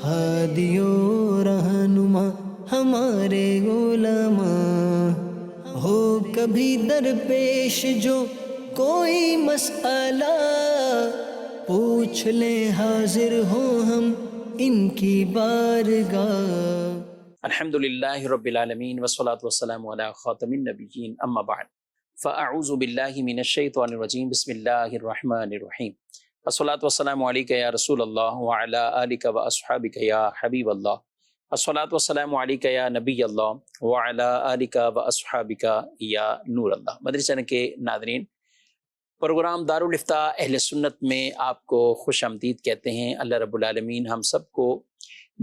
ہادیو رہنما ہمارے علماء، ہو کبھی درپیش جو کوئی مسئلہ، پوچھ لیں حاضر ہو ہم ان کی بارگاہ۔ الحمد للہ رب العالمین والصلاة والسلام علی خاتم النبیین، اما بعد فاعوذ باللہ من الشیطان الرجیم، بسم اللہ الرحمن الرحیم۔ الصلاة والسلام علیکہ یا رسول اللہ وعلی آلک و اصحابک یا حبیب اللہ، الصلاة والسلام علیکہ یا نبی اللہ وعلی آلک و اصحابک یا نور اللہ۔ مدری چینل کے ناظرین، پروگرام دارالافتاء اہل سنت میں آپ کو خوش آمدید کہتے ہیں۔ اللہ رب العالمین ہم سب کو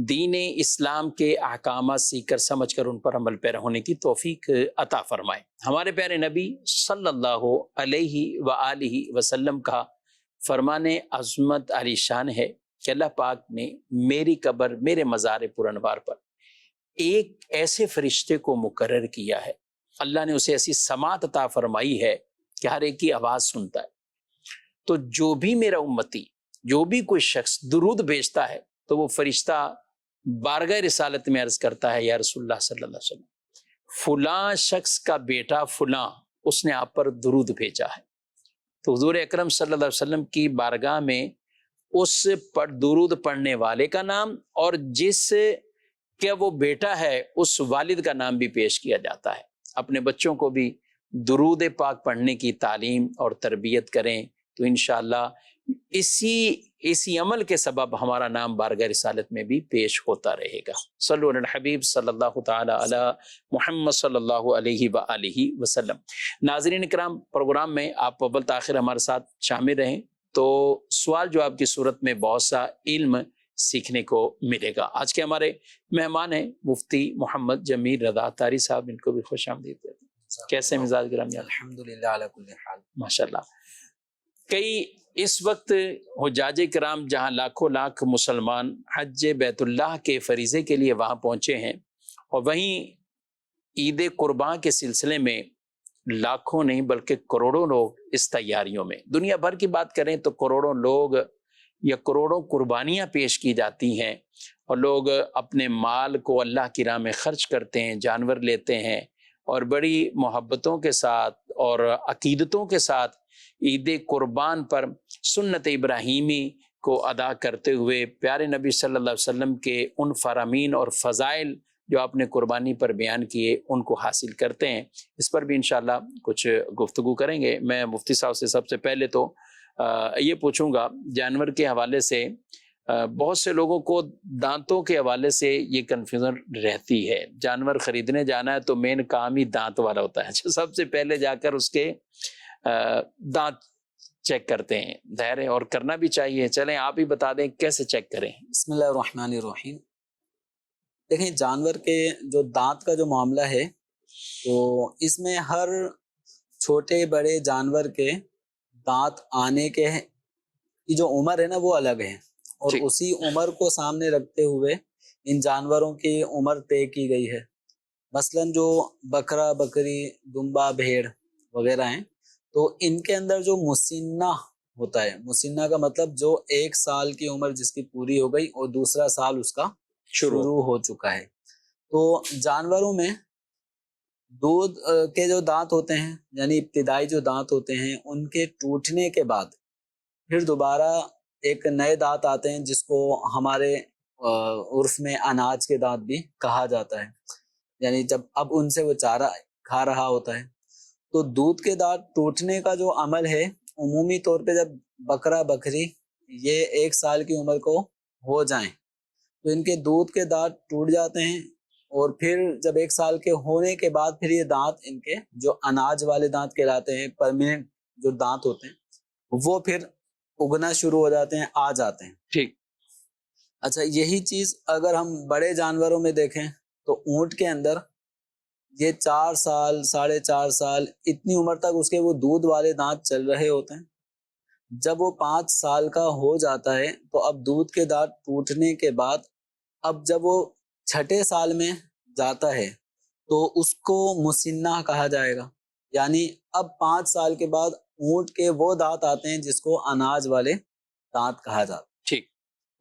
دین اسلام کے احکامات سیکھ کر سمجھ کر ان پر عمل پیرا ہونے کی توفیق عطا فرمائے۔ ہمارے پیارے نبی صلی اللہ علیہ وآلہ وسلم کا فرمان عظمت علی شان ہے کہ اللہ پاک نے میری قبر، میرے مزار پر انوار پر ایک ایسے فرشتے کو مقرر کیا ہے، اللہ نے اسے ایسی سماعت عطا فرمائی ہے کہ ہر ایک کی آواز سنتا ہے۔ تو جو بھی میرا امتی، جو بھی کوئی شخص درود بھیجتا ہے تو وہ فرشتہ بارگاہ رسالت میں عرض کرتا ہے، یا رسول اللہ صلی اللہ علیہ وسلم، فلاں شخص کا بیٹا فلاں اس نے آپ پر درود بھیجا ہے۔ تو حضور اکرم صلی اللہ علیہ وسلم کی بارگاہ میں اس پر درود پڑھنے والے کا نام اور جس کا وہ بیٹا ہے اس والد کا نام بھی پیش کیا جاتا ہے۔ اپنے بچوں کو بھی درود پاک پڑھنے کی تعلیم اور تربیت کریں تو انشاءاللہ اسی عمل کے سبب ہمارا نام بارگاہ رسالت میں بھی پیش ہوتا رہے گا۔ صلو علی الحبیب صلی اللہ تعالی علی محمد صلی اللہ علیہ وآلہ وسلم۔ ناظرین اکرام، پروگرام میں آپ اول تاخیر ہمارے ساتھ شامل رہیں تو سوال جواب کی صورت میں بہت سا علم سیکھنے کو ملے گا۔ آج کے ہمارے مہمان ہیں مفتی محمد جمیل رضا طاری صاحب، ان کو بھی خوش آمدید کہتے ہیں۔ کیسے مزاج گرامی؟ الحمدللہ علی کل حال، ماشاءاللہ۔ کئی اس وقت حجاج کرام جہاں لاکھوں لاکھ مسلمان حج بیت اللہ کے فریضے کے لیے وہاں پہنچے ہیں، اور وہیں عید قربان کے سلسلے میں لاکھوں نہیں بلکہ کروڑوں لوگ اس تیاریوں میں، دنیا بھر کی بات کریں تو کروڑوں لوگ یا کروڑوں قربانیاں پیش کی جاتی ہیں، اور لوگ اپنے مال کو اللہ کی راہ میں خرچ کرتے ہیں، جانور لیتے ہیں، اور بڑی محبتوں کے ساتھ اور عقیدتوں کے ساتھ عید قربان پر سنت ابراہیمی کو ادا کرتے ہوئے پیارے نبی صلی اللہ علیہ وسلم کے ان فرامین اور فضائل جو آپ نے قربانی پر بیان کیے ان کو حاصل کرتے ہیں۔ اس پر بھی انشاءاللہ کچھ گفتگو کریں گے۔ میں مفتی صاحب سے سب سے پہلے تو یہ پوچھوں گا، جانور کے حوالے سے بہت سے لوگوں کو دانتوں کے حوالے سے یہ کنفیوژن رہتی ہے۔ جانور خریدنے جانا ہے تو مین کام ہی دانت والا ہوتا ہے، سب سے پہلے جا کر اس کے دانت چیک کرتے ہیں، ظاہر ہے، اور کرنا بھی چاہیے۔ چلیں آپ ہی بتا دیں کیسے چیک کریں۔ بسم اللہ الرحمن الرحیم۔ دیکھیں، جانور کے جو دانت کا جو معاملہ ہے تو اس میں ہر چھوٹے بڑے جانور کے دانت آنے کے کی جو عمر ہے نا وہ الگ ہے، اور اسی عمر کو سامنے رکھتے ہوئے ان جانوروں کی عمر طے کی گئی ہے۔ مثلاً جو بکرا، بکری، دمبا، بھیڑ وغیرہ ہیں تو ان کے اندر جو مسنہ ہوتا ہے، مسنہ کا مطلب جو 1 سال کی عمر جس کی پوری ہو گئی اور دوسرا سال اس کا شروع ہو چکا ہے۔ تو جانوروں میں دودھ کے جو دانت ہوتے ہیں، یعنی ابتدائی جو دانت ہوتے ہیں، ان کے ٹوٹنے کے بعد پھر دوبارہ ایک نئے دانت آتے ہیں جس کو ہمارے عرف میں اناج کے دانت بھی کہا جاتا ہے، یعنی جب اب ان سے وہ چارہ کھا رہا ہوتا ہے۔ تو دودھ کے دانت ٹوٹنے کا جو عمل ہے، عمومی طور پہ جب بکرا بکری یہ 1 سال کی عمر کو ہو جائیں تو ان کے دودھ کے دانت ٹوٹ جاتے ہیں، اور پھر جب 1 سال کے ہونے کے بعد پھر یہ دانت ان کے جو اناج والے دانت کہلاتے ہیں، پرماننٹ جو دانت ہوتے ہیں، وہ پھر اگنا شروع ہو جاتے ہیں، آ جاتے ہیں۔ ٹھیک۔ اچھا، یہی چیز اگر ہم بڑے جانوروں میں دیکھیں تو اونٹ کے اندر یہ 4 سال 4.5 سال اتنی عمر تک اس کے وہ دودھ والے دانت چل رہے ہوتے ہیں۔ جب وہ 5 سال کا ہو جاتا ہے تو اب دودھ کے دانت ٹوٹنے کے بعد اب جب وہ 6 سال میں جاتا ہے تو اس کو مسنہ کہا جائے گا، یعنی اب 5 سال کے بعد اونٹ کے وہ دانت آتے ہیں جس کو اناج والے دانت کہا جاتا ہے۔ ٹھیک۔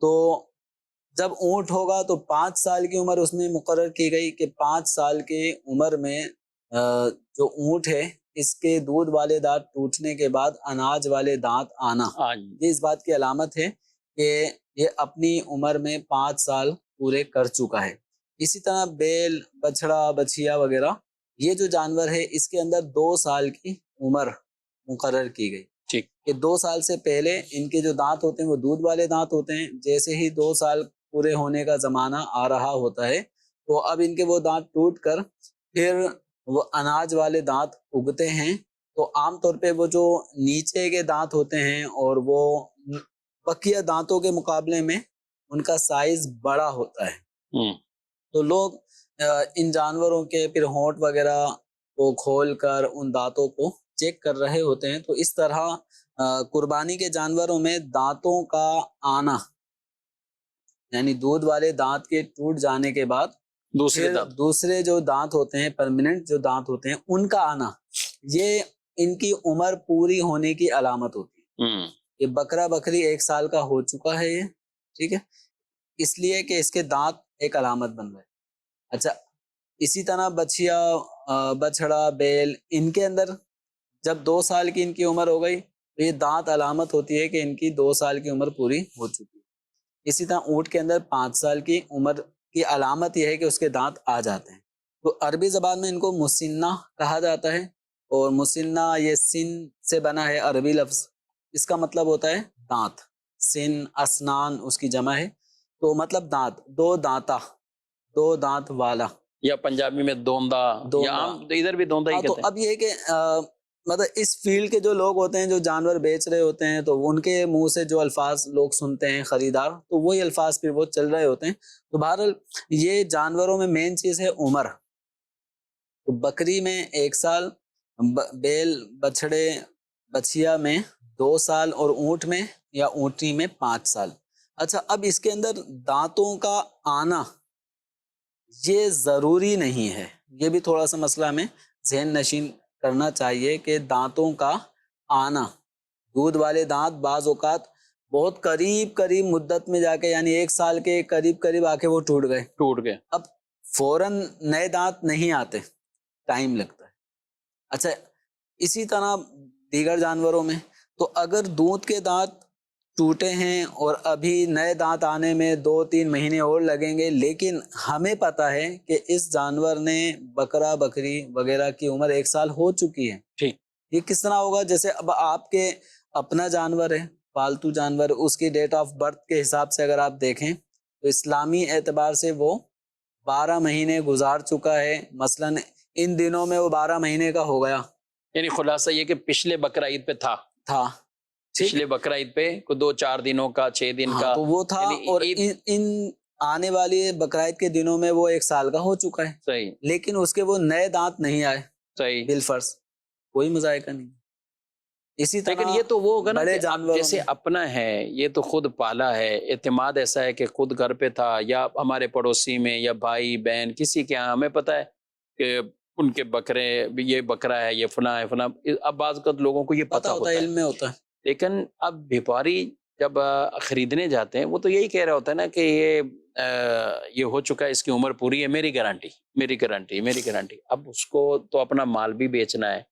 تو جب اونٹ ہوگا تو 5 سال کی عمر اس میں مقرر کی گئی کہ 5 سال کی عمر میں جو اونٹ ہے اس کے دودھ والے دانت ٹوٹنے کے بعد اناج والے دانت آنا، یہ اس بات کی علامت ہے کہ یہ اپنی عمر میں 5 سال پورے کر چکا ہے۔ اسی طرح بیل، بچھڑا، بچھیا وغیرہ یہ جو جانور ہے اس کے اندر 2 سال کی عمر مقرر کی گئی، ٹھیک، کہ 2 سال سے پہلے ان کے جو دانت ہوتے ہیں وہ دودھ والے دانت ہوتے ہیں، جیسے ہی 2 سال پورے ہونے کا زمانہ آ رہا ہوتا ہے تو اب ان کے وہ دانت ٹوٹ کر پھر وہ اناج والے دانت اگتے ہیں۔ تو عام طور پہ وہ جو نیچے کے دانت ہوتے ہیں اور وہ بقیہ دانتوں کے مقابلے میں ان کا سائز بڑا ہوتا ہے، تو لوگ ان جانوروں کے پھر ہونٹ وغیرہ کو کھول کر ان دانتوں کو چیک کر رہے ہوتے ہیں۔ تو اس طرح قربانی کے جانوروں میں دانتوں کا آنا، یعنی دودھ والے دانت کے ٹوٹ جانے کے بعد دوسرے جو دانت ہوتے ہیں، پرماننٹ جو دانت ہوتے ہیں، ان کا آنا، یہ ان کی عمر پوری ہونے کی علامت ہوتی ہے۔ یہ بکرا بکری 1 سال کا ہو چکا ہے، یہ ٹھیک ہے، اس لیے کہ اس کے دانت ایک علامت بن رہے۔ اچھا، اسی طرح بچھیا، بچھڑا، بیل، ان کے اندر جب 2 سال کی ان کی عمر ہو گئی تو یہ دانت علامت ہوتی ہے کہ ان کی 2 سال کی عمر پوری ہو چکی ہے۔ اسی طرح اونٹ کے اندر 5 سال کی عمر کی علامت یہ ہے کہ اس کے دانت آ جاتے ہیں۔ تو عربی زبان میں ان کو مسنہ کہا جاتا ہے، اور مسنہ یہ سن سے بنا ہے عربی لفظ، اس کا مطلب ہوتا ہے دانت، سن اسنان اس کی جمع ہے، تو مطلب دانت، 2 دانتا، 2 دانت والا، یا پنجابی میں دوندا، یا عام ادھر بھی دوندا ہی تو کہتے ہیں۔ اب یہ کہ مطلب اس فیلڈ کے جو لوگ ہوتے ہیں جو جانور بیچ رہے ہوتے ہیں تو ان کے منہ سے جو الفاظ لوگ سنتے ہیں خریدار، تو وہی الفاظ پھر وہ چل رہے ہوتے ہیں۔ تو بہرحال یہ جانوروں میں مین چیز ہے عمر، تو بکری میں 1 سال، بیل، بچھڑے، بچھیا میں 2 سال، اور اونٹ میں یا اونٹنی میں 5 سال۔ اچھا، اب اس کے اندر دانتوں کا آنا یہ ضروری نہیں ہے، یہ بھی تھوڑا سا مسئلہ ہمیں ذہن نشین کرنا چاہیے کہ دانتوں کا آنا، دودھ والے دانت بعض اوقات بہت قریب مدت میں جا کے، یعنی 1 سال کے قریب آ کے وہ ٹوٹ گئے، اب فوراً نئے دانت نہیں آتے، ٹائم لگتا ہے۔ اچھا، اسی طرح دیگر جانوروں میں تو اگر دودھ کے دانت ٹوٹے ہیں اور ابھی نئے دانت آنے میں 2-3 مہینے اور لگیں گے، لیکن ہمیں پتہ ہے کہ اس جانور نے، بکرا بکری وغیرہ کی عمر 1 سال ہو چکی ہے، ٹھیک، یہ کس طرح ہوگا؟ جیسے اب آپ کے اپنا جانور ہے، پالتو جانور، اس کی ڈیٹ آف برتھ کے حساب سے اگر آپ دیکھیں تو اسلامی اعتبار سے وہ 12 مہینے گزار چکا ہے، مثلا ان دنوں میں وہ 12 مہینے کا ہو گیا، یعنی خلاصہ یہ کہ پچھلے بقرہ عید پہ تھا، پچھلے بقرہ عید پہ کوئی 2-4 دنوں کا، 6 دن کا، تو وہ تھا، اور ان آنے والی بقرہ عید کے دنوں میں وہ 1 سال کا ہو چکا ہے، صحیح، لیکن اس کے وہ نئے دانت نہیں آئے، صحیح، بالفرض کوئی مذائقہ نہیں۔ اسی طرح لیکن یہ تو وہ ہوگا نا بڑے کہ اب جانوروں جیسے اپنا ہے، یہ تو خود پالا ہے، اعتماد ایسا ہے کہ خود گھر پہ تھا، یا ہمارے پڑوسی میں یا بھائی بہن کسی کے ہاں ہمیں پتہ ہے کہ ان کے بکرے، یہ بکرا ہے، یہ فلاں ہے فلاں، اب بعض اوقات لوگوں کو یہ پتہ ہوتا ہے، علم میں ہوتا ہے، لیکن اب بیپاری جب خریدنے جاتے ہیں وہ تو یہی کہہ رہا ہوتا ہے نا کہ یہ ہو چکا ہے، اس کی عمر پوری ہے، میری گارنٹی۔ اب اس کو تو اپنا مال بھی بیچنا ہے،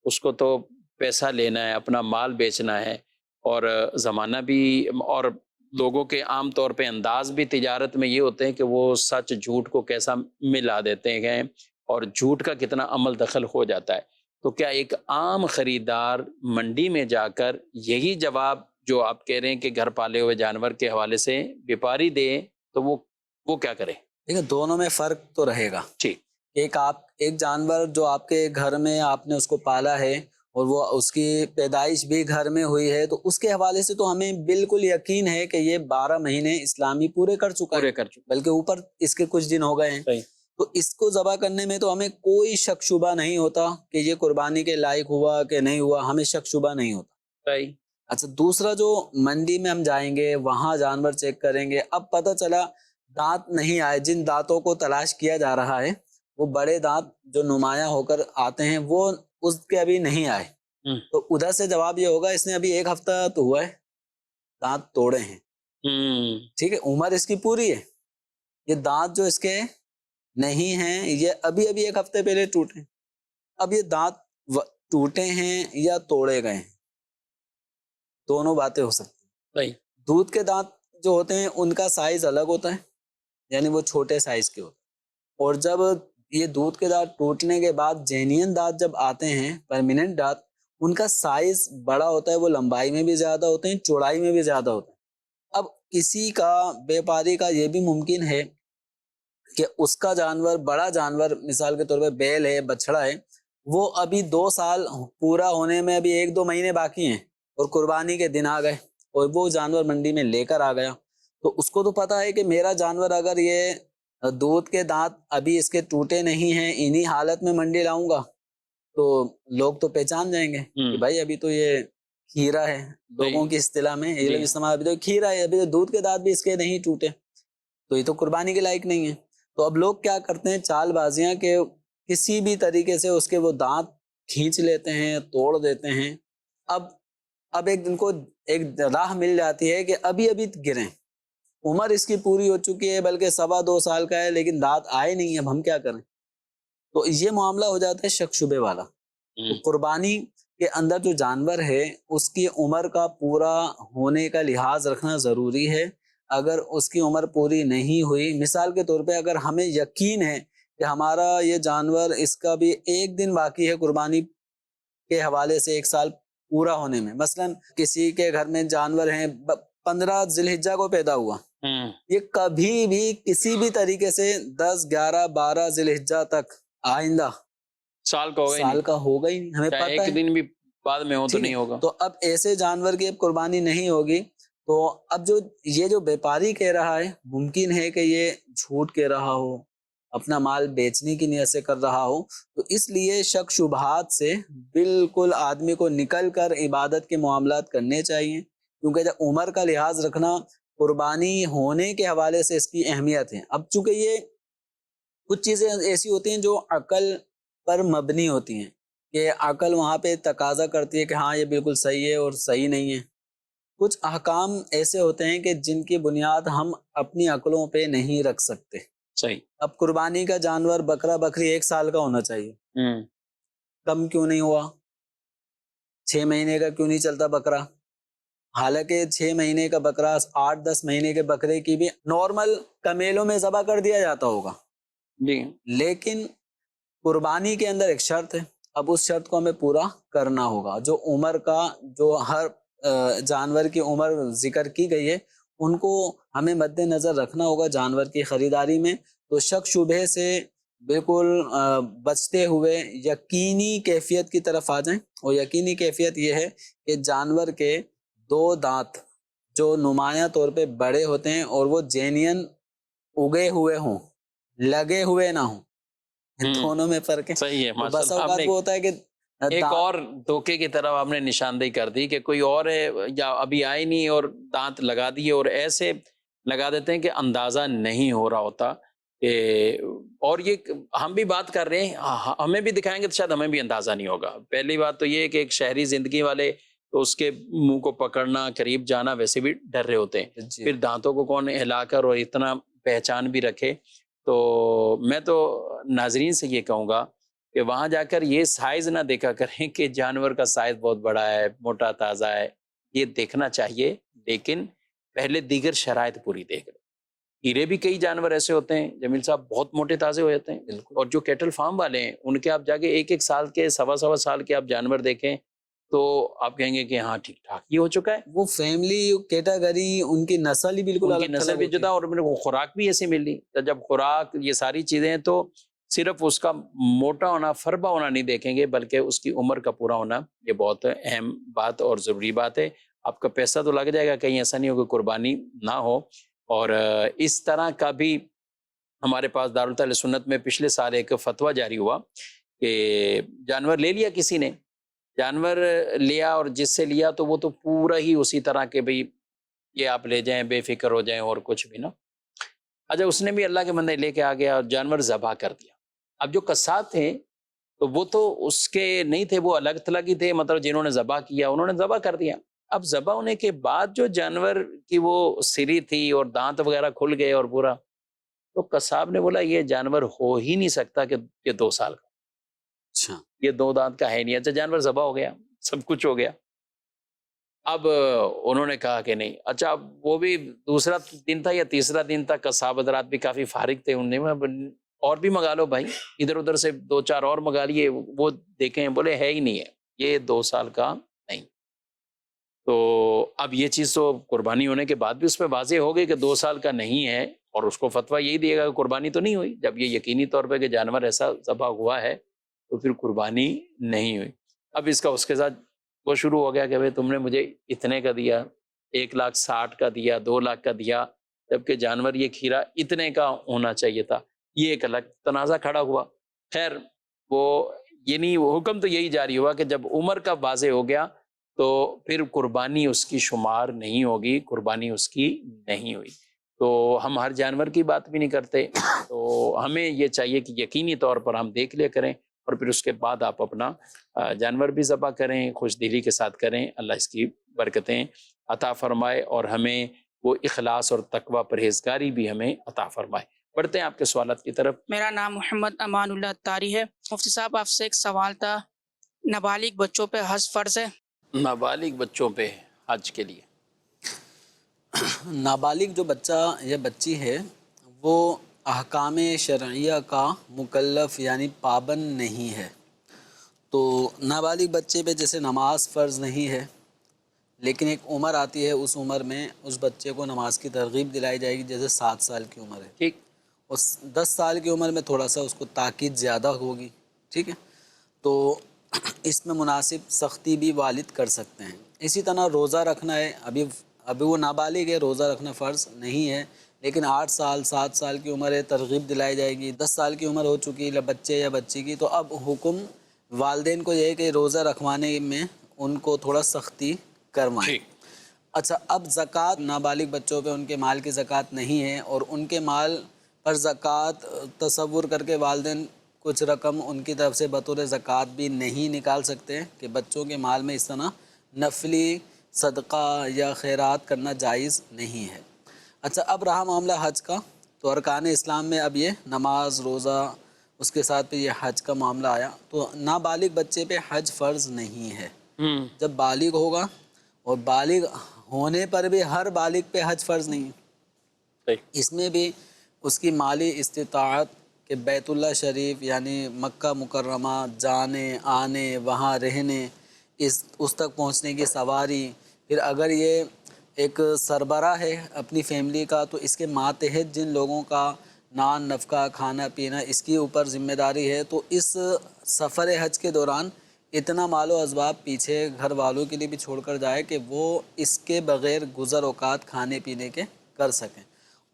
اس کو تو پیسہ لینا ہے، اپنا مال بیچنا ہے، اور زمانہ بھی، اور لوگوں کے عام طور پہ انداز بھی تجارت میں یہ ہوتے ہیں کہ وہ سچ جھوٹ کو کیسا ملا دیتے ہیں، اور جھوٹ کا کتنا عمل دخل ہو جاتا ہے۔ تو کیا ایک عام خریدار منڈی میں جا کر یہی جواب جو آپ کہہ رہے ہیں کہ گھر پالے ہوئے جانور کے حوالے سے بیپاری دے، تو وہ کیا کرے؟ دیکھیں، دونوں میں فرق تو رہے گا۔ ٹھیک، ایک جانور جو آپ کے گھر میں آپ نے اس کو پالا ہے اور وہ اس کی پیدائش بھی گھر میں ہوئی ہے، تو اس کے حوالے سے تو ہمیں بالکل یقین ہے کہ یہ 12 مہینے اسلامی پورے کر چکا ہے، بلکہ اوپر اس کے کچھ دن ہو گئے ہیں، صحیح، تو اس کو ذبح کرنے میں تو ہمیں کوئی شک شبہ نہیں ہوتا کہ یہ قربانی کے لائق ہوا کہ نہیں ہوا، ہمیں شک شبہ نہیں ہوتا۔ صحیح۔ اچھا، دوسرا جو منڈی میں ہم جائیں گے، وہاں جانور چیک کریں گے، اب پتہ چلا دانت نہیں آئے، جن دانتوں کو تلاش کیا جا رہا ہے وہ بڑے دانت جو نمایاں ہو کر آتے ہیں وہ اس کے ابھی نہیں آئے، تو ادھر سے جواب یہ ہوگا اس نے ابھی 1 ہفتہ تو ہوا ہے دانت توڑے ہیں، ٹھیک ہے، عمر اس کی پوری ہے، یہ دانت جو اس کے نہیں ہیں یہ ابھی ایک ہفتے پہلے ٹوٹے، اب یہ دانت ٹوٹے ہیں یا توڑے گئے ہیں، دونوں باتیں ہو سکتی ہیں۔ صحیح۔ دودھ کے دانت جو ہوتے ہیں ان کا سائز الگ ہوتا ہے، یعنی وہ چھوٹے سائز کے ہوتے ہیں، اور جب یہ دودھ کے دانت ٹوٹنے کے بعد جینین دانت جب آتے ہیں، پرمیننٹ دانت، ان کا سائز بڑا ہوتا ہے، وہ لمبائی میں بھی زیادہ ہوتے ہیں، چوڑائی میں بھی زیادہ ہوتے ہیں۔ اب کسی کا بیپاری کا یہ بھی ممکن ہے کہ اس کا جانور، بڑا جانور، مثال کے طور پہ بیل ہے، بچڑا ہے، وہ ابھی 2 سال پورا ہونے میں ابھی 1-2 مہینے باقی ہیں، اور قربانی کے دن آ گئے اور وہ جانور منڈی میں لے کر آ گیا، تو اس کو تو پتا ہے کہ میرا جانور اگر یہ دودھ کے دانت ابھی اس کے ٹوٹے نہیں ہیں، انہی حالت میں منڈی لاؤں گا تو لوگ تو پہچان جائیں گے کہ بھائی ابھی تو یہ کھیرا ہے، لوگوں کی اصطلاح میں علم استعمال، ابھی تو کھیرا ہے، ابھی تو دودھ کے دانت بھی اس کے نہیں ٹوٹے، تو یہ تو قربانی کے لائق نہیں ہے۔ تو اب لوگ کیا کرتے ہیں، چال بازیاں، کہ کسی بھی طریقے سے اس کے وہ دانت کھینچ لیتے ہیں، توڑ دیتے ہیں۔ اب ایک دن کو ایک راہ مل جاتی ہے کہ ابھی گریں، عمر اس کی پوری ہو چکی ہے، بلکہ 2.25 سال کا ہے، لیکن دانت آئے نہیں، اب ہم کیا کریں؟ تو یہ معاملہ ہو جاتا ہے شک شبے والا۔ تو قربانی کے اندر جو جانور ہے اس کی عمر کا پورا ہونے کا لحاظ رکھنا ضروری ہے۔ اگر اس کی عمر پوری نہیں ہوئی، مثال کے طور پہ اگر ہمیں یقین ہے کہ ہمارا یہ جانور، اس کا بھی 1 دن باقی ہے قربانی کے حوالے سے 1 سال پورا ہونے میں، مثلا کسی کے گھر میں جانور ہیں 15 ذی الحجہ کو پیدا ہوا، یہ کبھی بھی کسی بھی طریقے سے 10، 11، 12 ذی الحجہ تک آئندہ سال کا ہوگا ہی نہیں، ہمیں پتہ ہے، ایک دن بھی بعد میں ہو تو نہیں ہوگا۔ تو اب ایسے جانور کی اب قربانی نہیں ہوگی، تو اب جو بیپاری کہہ رہا ہے، ممکن ہے کہ یہ جھوٹ کہہ رہا ہو، اپنا مال بیچنے کی نیت سے کر رہا ہو، تو اس لیے شک شبہات سے بالکل آدمی کو نکل کر عبادت کے معاملات کرنے چاہیے، کیونکہ جب عمر کا لحاظ رکھنا قربانی ہونے کے حوالے سے اس کی اہمیت ہے۔ اب چونکہ یہ کچھ چیزیں ایسی ہوتی ہیں جو عقل پر مبنی ہوتی ہیں، کہ عقل وہاں پہ تقاضا کرتی ہے کہ ہاں یہ بالکل صحیح ہے اور صحیح نہیں ہے۔ کچھ احکام ایسے ہوتے ہیں کہ جن کی بنیاد ہم اپنی عقلوں پہ نہیں رکھ سکتے۔ صحیح۔ اب قربانی کا جانور، بکرا بکری 1 سال کا ہونا چاہیے، کم کیوں نہیں ہوا؟ 6 مہینے کا کیوں نہیں چلتا بکرا؟ حالانکہ 6 مہینے کا بکرا 8-10 مہینے کے بکرے کی بھی نارمل کمیلوں میں ذبح کر دیا جاتا ہوگا، لیکن قربانی کے اندر ایک شرط ہے، اب اس شرط کو ہمیں پورا کرنا ہوگا۔ جو عمر کا، جو ہر جانور کی عمر ذکر کی گئی ہے، ان کو ہمیں مد نظر رکھنا ہوگا جانور کی خریداری میں۔ تو شک شبہ سے بالکل بچتے ہوئے یقینی کیفیت کی طرف آ جائیں، اور یقینی کیفیت یہ ہے کہ جانور کے 2 دانت جو نمایاں طور پہ بڑے ہوتے ہیں اور وہ جینین اگے ہوئے ہوں، لگے ہوئے نہ ہوں، دونوں میں فرق ہے۔ صحیح ہے۔ بس اوقات وہ ہوتا ہے کہ ایک اور دھوکے کی طرف آپ نے نشاندہی کر دی کہ کوئی اور ہے یا ابھی آئے نہیں اور دانت لگا دیے، اور ایسے لگا دیتے ہیں کہ اندازہ نہیں ہو رہا ہوتا کہ، اور یہ ہم بھی بات کر رہے ہیں، ہمیں بھی دکھائیں گے تو شاید ہمیں بھی اندازہ نہیں ہوگا۔ پہلی بات تو یہ ہے کہ ایک شہری زندگی والے تو اس کے منہ کو پکڑنا، قریب جانا ویسے بھی ڈر رہے ہوتے ہیں، پھر دانتوں کو کون ہلا کر اور اتنا پہچان بھی رکھے۔ تو میں تو ناظرین سے یہ کہوں گا کہ وہاں جا کر یہ سائز نہ دیکھا کریں کہ جانور کا سائز بہت بڑا ہے، موٹا تازہ ہے، یہ دیکھنا چاہیے، لیکن پہلے دیگر شرائط پوری دیکھ لیں۔ ہیرے بھی کئی جانور ایسے ہوتے ہیں جمیل صاحب، بہت موٹے تازے ہو جاتے ہیں، اور جو کیٹل فارم والے ہیں ان کے آپ جا کے 1-1 سال کے، 1.25 سال کے آپ جانور دیکھیں تو آپ کہیں گے کہ ہاں ٹھیک ٹھاک یہ ہو چکا ہے۔ وہ فیملی کیٹاگری، ان کی نسل ہی بالکل ان کی نسل بھی جدا، اور میرے کو خوراک بھی ایسے مل رہی، تو جب خوراک، یہ ساری چیزیں ہیں، تو صرف اس کا موٹا ہونا، فربا ہونا نہیں دیکھیں گے، بلکہ اس کی عمر کا پورا ہونا، یہ بہت اہم بات اور ضروری بات ہے۔ آپ کا پیسہ تو لگ جائے گا، کہیں ایسا نہیں ہو کہ قربانی نہ ہو۔ اور اس طرح کا بھی ہمارے پاس دارالتعلیم سنت میں پچھلے سال ایک فتویٰ جاری ہوا کہ جانور لے لیا کسی نے، جانور لیا، اور جس سے لیا تو وہ تو پورا ہی اسی طرح کہ بھئی یہ آپ لے جائیں، بے فکر ہو جائیں اور کچھ بھی نا۔ اچھا، اس نے بھی اللہ کے بندے لے کے آ گیا اور جانور ذبح کر دیا۔ اب جو قصاب تھے تو وہ تو اس کے نہیں تھے، وہ الگ تھلگ ہی تھے، مطلب جنہوں نے ذبح کیا انہوں نے ذبح کر دیا۔ اب ذبح ہونے کے بعد جو جانور کی وہ سری تھی اور دانت وغیرہ کھل گئے اور پورا، تو قصاب نے بولا یہ جانور ہو ہی نہیں سکتا کہ یہ 2 سال کا، اچھا یہ 2 دانت کا ہے نہیں. اچھا جانور ذبح ہو گیا، سب کچھ ہو گیا. اب انہوں نے کہا کہ نہیں. اچھا اب وہ بھی دوسرا دن تھا یا تیسرا دن تھا، قصاب حضرات بھی کافی فارغ تھے، انہوں نے اور بھی منگا لو بھائی، ادھر ادھر سے 2-4 اور منگا لیے، وہ دیکھیں بولے ہے ہی نہیں ہے، یہ 2 سال کا نہیں. تو اب یہ چیز تو قربانی ہونے کے بعد بھی اس پہ واضح ہو گئی کہ 2 سال کا نہیں ہے، اور اس کو فتویٰ یہی دے گا کہ قربانی تو نہیں ہوئی. جب یہ یقینی طور پہ کہ جانور ایسا ذبح ہوا ہے تو پھر قربانی نہیں ہوئی. اب اس کا اس کے ساتھ وہ شروع ہو گیا کہ بھائی تم نے مجھے اتنے کا دیا، 1,60,000 کا دیا، 2 لاکھ کا دیا، جبکہ جانور یہ کھیرا اتنے کا ہونا چاہیے تھا. یہ ایک الگ تنازع کھڑا ہوا. خیر وہ یعنی وہ حکم تو یہی جاری ہوا کہ جب عمر کا واضح ہو گیا تو پھر قربانی اس کی شمار نہیں ہوگی، قربانی اس کی نہیں ہوئی. تو ہم ہر جانور کی بات بھی نہیں کرتے، تو ہمیں یہ چاہیے کہ یقینی طور پر ہم دیکھ لیا کریں، اور پھر اس کے بعد آپ اپنا جانور بھی ذبح کریں، خوش دلی کے ساتھ کریں. اللہ اس کی برکتیں عطا فرمائے اور ہمیں وہ اخلاص اور تقوی پرہیزگاری بھی ہمیں عطا فرمائے. بڑھتے ہیں آپ کے سوالات کی طرف. میرا نام محمد امان اللہ اتاری ہے. مفتی صاحب آپ سے ایک سوال تھا، نابالغ بچوں پہ حج فرض ہے؟ نابالغ بچوں پہ حج کے لیے نابالغ جو بچہ یا بچی ہے وہ احکام شرعیہ کا مکلف یعنی پابند نہیں ہے. تو نابالغ بچے پہ جیسے نماز فرض نہیں ہے، لیکن ایک عمر آتی ہے، اس عمر میں اس بچے کو نماز کی ترغیب دلائی جائے گی. جیسے 7 سال کی عمر ہے، ٹھیک، اس 10 سال کی عمر میں تھوڑا سا اس کو تاکید زیادہ ہوگی. ٹھیک ہے، تو اس میں مناسب سختی بھی والد کر سکتے ہیں. اسی طرح روزہ رکھنا ہے، ابھی وہ نابالغ ہے، روزہ رکھنا فرض نہیں ہے، لیکن 8 سال 7 سال کی عمر ہے، ترغیب دلائی جائے گی. 10 سال کی عمر ہو چکی ہے بچے یا بچی کی، تو اب حکم والدین کو یہ ہے کہ روزہ رکھوانے میں ان کو تھوڑا سختی کروائیں. ٹھیک. اچھا اب زکوٰۃ نابالغ بچوں پہ ان کے مال کی زکوٰۃ نہیں ہے، اور ان کے مال پر زکوٰۃ تصور کر کے والدین کچھ رقم ان کی طرف سے بطور زکوٰۃ بھی نہیں نکال سکتے کہ بچوں کے مال میں اس طرح نفلی صدقہ یا خیرات کرنا جائز نہیں ہے. اچھا اب رہا معاملہ حج کا، تو ارکان اسلام میں اب یہ نماز، روزہ، اس کے ساتھ پہ یہ حج کا معاملہ آیا. تو نابالغ بچے پہ حج فرض نہیں ہے. جب بالغ ہوگا، اور بالغ ہونے پر بھی ہر بالغ پہ حج فرض نہیں ہے، صحیح. اس میں بھی اس کی مالی استطاعت کہ بیت اللہ شریف یعنی مکہ مکرمہ جانے آنے، وہاں رہنے، اس تک پہنچنے کی سواری، پھر اگر یہ ایک سربراہ ہے اپنی فیملی کا تو اس کے ماتحت جن لوگوں کا نان نفقہ کھانا پینا اس کی اوپر ذمہ داری ہے، تو اس سفر حج کے دوران اتنا مال و اسباب پیچھے گھر والوں کے لیے بھی چھوڑ کر جائے کہ وہ اس کے بغیر گزر اوقات کھانے پینے کے کر سکیں.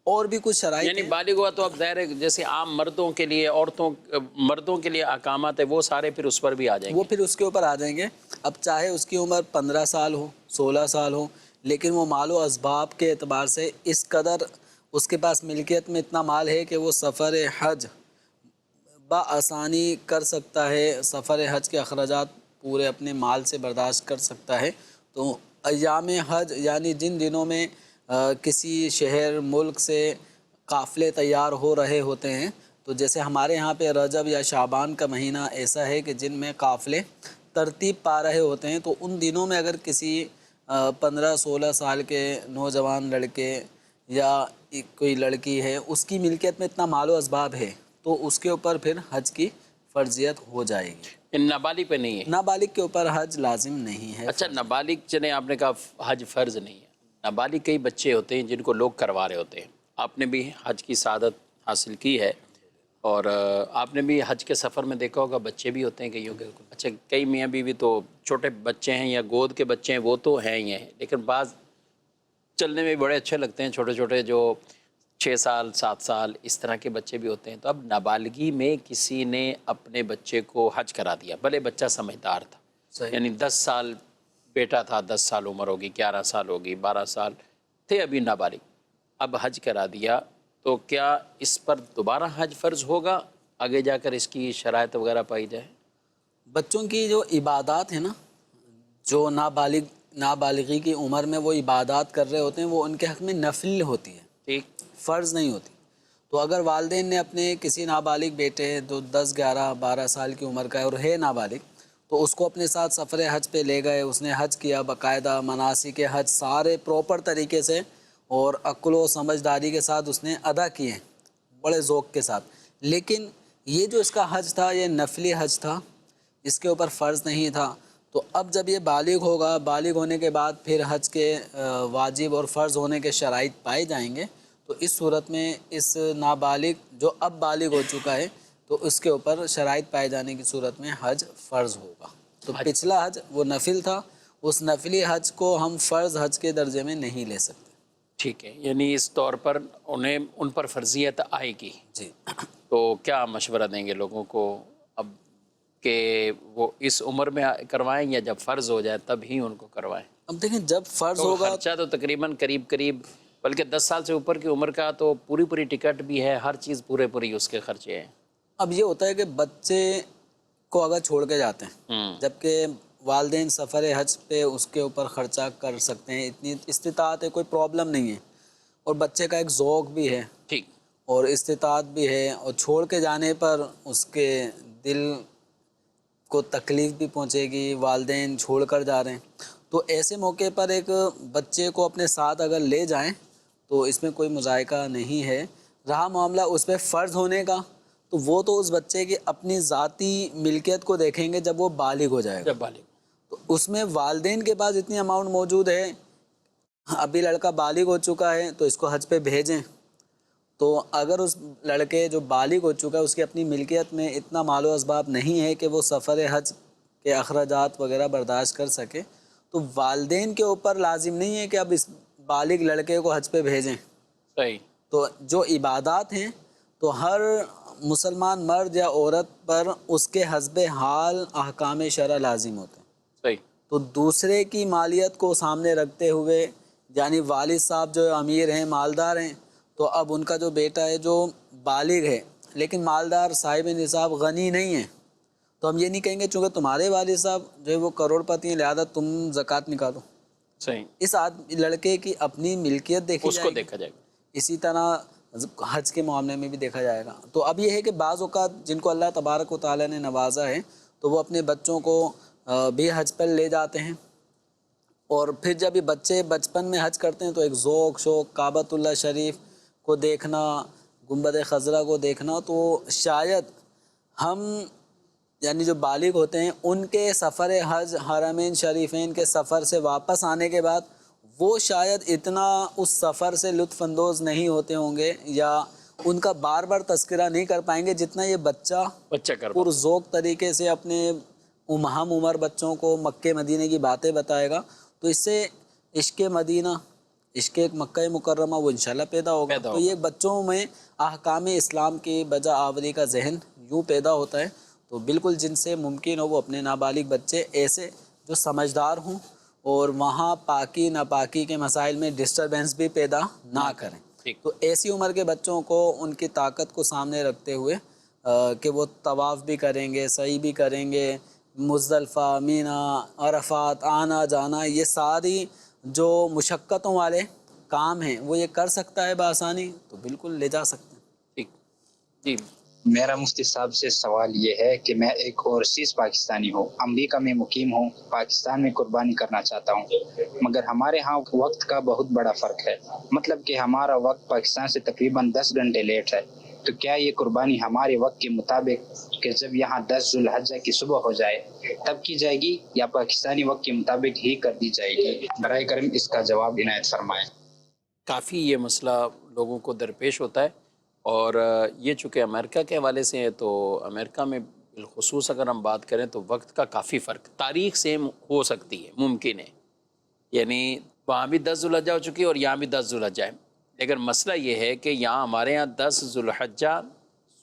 اور بھی کچھ شرائط یعنی ہیں. بالغ ہوا تو اب ظاہر ہے جیسے عام مردوں کے لیے مردوں کے لیے احکامات ہے وہ سارے پھر اس پر بھی آ جائیں وہ گے. پھر اس کے اوپر آ جائیں گے. اب چاہے اس کی عمر 15 سال ہو، 16 سال ہو، لیکن وہ مال و اسباب کے اعتبار سے اس قدر اس کے پاس ملکیت میں اتنا مال ہے کہ وہ سفر حج بآسانی کر سکتا ہے، سفر حج کے اخراجات پورے اپنے مال سے برداشت کر سکتا ہے. تو ایام حج یعنی جن دنوں میں کسی شہر ملک سے قافلے تیار ہو رہے ہوتے ہیں، تو جیسے ہمارے ہاں پہ رجب یا شعبان کا مہینہ ایسا ہے کہ جن میں قافلے ترتیب پا رہے ہوتے ہیں، تو ان دنوں میں اگر کسی 15-16 سال کے نوجوان لڑکے یا کوئی لڑکی ہے اس کی ملکیت میں اتنا مال و اسباب ہے تو اس کے اوپر پھر حج کی فرضیت ہو جائے گی. نابالغ پہ نہیں ہے. نابالغ کے اوپر حج لازم نہیں ہے. اچھا نابالغ چلیں آپ نے کہا حج فرض نہیں ہے، نابالغ کئی بچے ہوتے ہیں جن کو لوگ کروا رہے ہوتے ہیں. آپ نے بھی حج کی سعادت حاصل کی ہے، اور آپ نے بھی حج کے سفر میں دیکھا ہوگا بچے بھی ہوتے ہیں کئیوں کے. اچھا کئی میاں بیوی تو چھوٹے بچے ہیں یا گود کے بچے ہیں وہ تو ہیں ہی ہیں، لیکن بعض چلنے میں بڑے اچھے لگتے ہیں، چھوٹے چھوٹے جو 6 سال 7 سال اس طرح کے بچے بھی ہوتے ہیں. تو اب نابالغی میں کسی نے اپنے بچے کو حج کرا دیا، بھلے بچہ سمجھدار تھا، صحیح. یعنی 10 سال بیٹا تھا، 10 سال عمر ہوگی، 11 سال ہوگی، 12 سال تھے ابھی نابالغ، اب حج کرا دیا، تو کیا اس پر دوبارہ حج فرض ہوگا آگے جا کر اس کی شرائط وغیرہ پائی جائے؟ بچوں کی جو عبادات ہیں نا، جو نابالغ نابالغی کی عمر میں وہ عبادات کر رہے ہوتے ہیں وہ ان کے حق میں نفل ہوتی ہے، ٹھیک، فرض نہیں ہوتی. تو اگر والدین نے اپنے کسی نابالغ بیٹے جو 10 11 12 سال کی عمر کا ہے اور ہے نابالغ، تو اس کو اپنے ساتھ سفر حج پہ لے گئے، اس نے حج کیا، باقاعدہ مناسک حج سارے پراپر طریقے سے اور عقل و سمجھداری کے ساتھ اس نے ادا کیے ہیں بڑے ذوق کے ساتھ. لیکن یہ جو اس کا حج تھا یہ نفلی حج تھا، اس کے اوپر فرض نہیں تھا. تو اب جب یہ بالغ ہوگا، بالغ ہونے کے بعد پھر حج کے واجب اور فرض ہونے کے شرائط پائے جائیں گے، تو اس صورت میں اس نابالغ جو اب بالغ ہو چکا ہے تو اس کے اوپر شرائط پائے جانے کی صورت میں حج فرض ہوگا. تو پچھلا حج وہ نفل تھا، اس نفلی حج کو ہم فرض حج کے درجے میں نہیں لے سکتے. ٹھیک ہے، یعنی اس طور پر ان پر فرضیت آئے گی. جی تو کیا مشورہ دیں گے لوگوں کو اب کہ وہ اس عمر میں کروائیں یا جب فرض ہو جائے تب ہی ان کو کروائیں؟ اب دیکھیں جب فرض تو ہوگا، خرچہ تو تقریباً قریب بلکہ 10 سال سے اوپر کی عمر کا تو پوری ٹکٹ بھی ہے، ہر چیز پوری اس کے خرچے ہیں. اب یہ ہوتا ہے کہ بچے کو اگر چھوڑ کے جاتے ہیں جبکہ والدین سفر حج پہ اس کے اوپر خرچہ کر سکتے ہیں، اتنی استطاعت ہے، کوئی پرابلم نہیں ہے، اور بچے کا ایک ذوق بھی ہے ٹھیک، اور استطاعت بھی ہے، اور چھوڑ کے جانے پر اس کے دل کو تکلیف بھی پہنچے گی، والدین چھوڑ کر جا رہے ہیں. تو ایسے موقع پر ایک بچے کو اپنے ساتھ اگر لے جائیں تو اس میں کوئی مذائقہ نہیں ہے. رہا معاملہ اس پہ فرض ہونے کا، تو وہ تو اس بچے کی اپنی ذاتی ملکیت کو دیکھیں گے جب وہ بالغ ہو جائے گا. جب بالغ تو اس میں والدین کے پاس اتنی اماؤنٹ موجود ہے، ابھی لڑکا بالغ ہو چکا ہے تو اس کو حج پہ بھیجیں. تو اگر اس لڑکے جو بالغ ہو چکا ہے اس کی اپنی ملکیت میں اتنا مال و اسباب نہیں ہے کہ وہ سفر حج کے اخراجات وغیرہ برداشت کر سکے، تو والدین کے اوپر لازم نہیں ہے کہ اب اس بالغ لڑکے کو حج پہ بھیجیں. صحیح. تو جو عبادات ہیں تو ہر مسلمان مرد یا عورت پر اس کے حسب حال احکام شرع لازم ہوتے ہیں. صحیح. تو دوسرے کی مالیت کو سامنے رکھتے ہوئے، یعنی والد صاحب جو امیر ہیں، مالدار ہیں، تو اب ان کا جو بیٹا ہے جو بالغ ہے لیکن مالدار صاحب نصاب غنی نہیں ہے، تو ہم یہ نہیں کہیں گے چونکہ تمہارے والد صاحب جو ہے وہ کروڑ پتی ہیں لہذا تم زکوٰۃ نکالو. صحیح. اس لڑکے کی اپنی ملکیت دیکھی اس جائے کو گی. دیکھا جائے گا. اسی طرح حج کے معاملے میں بھی دیکھا جائے گا. تو اب یہ ہے کہ بعض اوقات جن کو اللہ تبارک و تعالیٰ نے نوازا ہے تو وہ اپنے بچوں کو بھی حج پر لے جاتے ہیں، اور پھر جب یہ بچے بچپن میں حج کرتے ہیں تو ایک ذوق شوق کعبۃ اللہ شریف کو دیکھنا، گنبد خضرا کو دیکھنا، تو شاید ہم یعنی جو بالغ ہوتے ہیں ان کے سفر حج حرمین شریفین کے سفر سے واپس آنے کے بعد وہ شاید اتنا اس سفر سے لطف اندوز نہیں ہوتے ہوں گے یا ان کا بار بار تذکرہ نہیں کر پائیں گے جتنا یہ بچہ کر پر ذوق طریقے سے اپنے ہم عمر بچوں کو مکہ مدینے کی باتیں بتائے گا. تو اس سے عشق مدینہ، عشق مکہ مکرمہ وہ انشاءاللہ پیدا ہوگا. تو یہ بچوں میں احکام اسلام کی بجا آوری کا ذہن یوں پیدا ہوتا ہے. تو بالکل جن سے ممکن ہو وہ اپنے نابالغ بچے ایسے جو سمجھدار ہوں اور وہاں پاکی ناپاکی کے مسائل میں ڈسٹربنس بھی پیدا نہ کریں. تو ایسی عمر کے بچوں کو ان کی طاقت کو سامنے رکھتے ہوئے کہ وہ طواف بھی کریں گے، سعی بھی کریں گے، مزدلفہ، مینا، عرفات آنا جانا، یہ ساری جو مشقتوں والے کام ہیں وہ یہ کر سکتا ہے بآسانی، تو بالکل لے جا سکتے ہیں. ٹھیک. جی. میرا مفتی صاحب سے سوال یہ ہے کہ میں ایک اوورسیز پاکستانی ہوں، امریکہ میں مقیم ہوں، پاکستان میں قربانی کرنا چاہتا ہوں، مگر ہمارے ہاں وقت کا بہت بڑا فرق ہے، مطلب کہ ہمارا وقت پاکستان سے تقریباً 10 گھنٹے لیٹ ہے. تو کیا یہ قربانی ہمارے وقت کے مطابق کہ جب یہاں 10 ذوالحجہ کی صبح ہو جائے تب کی جائے گی یا پاکستانی وقت کے مطابق ہی کر دی جائے گی؟ برائے کرم اس کا جواب عنایت فرمائیں. کافی یہ مسئلہ لوگوں کو درپیش ہوتا ہے، اور یہ چونکہ امریکہ کے حوالے سے ہے تو امریکہ میں بالخصوص اگر ہم بات کریں تو وقت کا کافی فرق، تاریخ سیم ہو سکتی ہے، ممکن ہے، یعنی وہاں بھی 10 ذوالحجہ ہو چکی ہے اور یہاں بھی 10 ذوالحجہ ہے، لیکن مسئلہ یہ ہے کہ یہاں ہمارے یہاں 10 ذوالحجہ